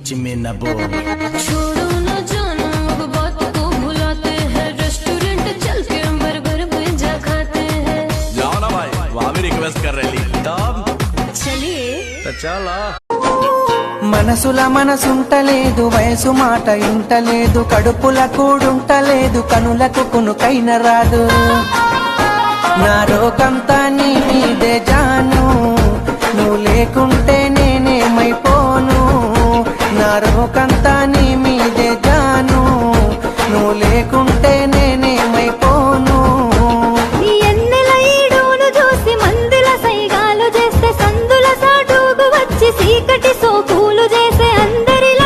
बीच में न बोल। छोड़ो न जानो अब बात को भुलाते हैं, रेस्टोरेंट चल के बर्गर पिज्जा खाते हैं। जाओ ना भाई, वहाँ भी रिक्वेस्ट कर रही तब चलिए तो चला। మనసుల మనసుంటలేదు, వయసు మాట ఇంటలేదు, కడుపుల కూడుంటలేదు, కనులకు కునుకైన రాదు. నా రోకంతా నీ మీదే జాను, నువ్వు లేకుంటే నేనేమైపోను. నా రోకంతా నీ మీదే జాను, నువ్వు లేకుంటే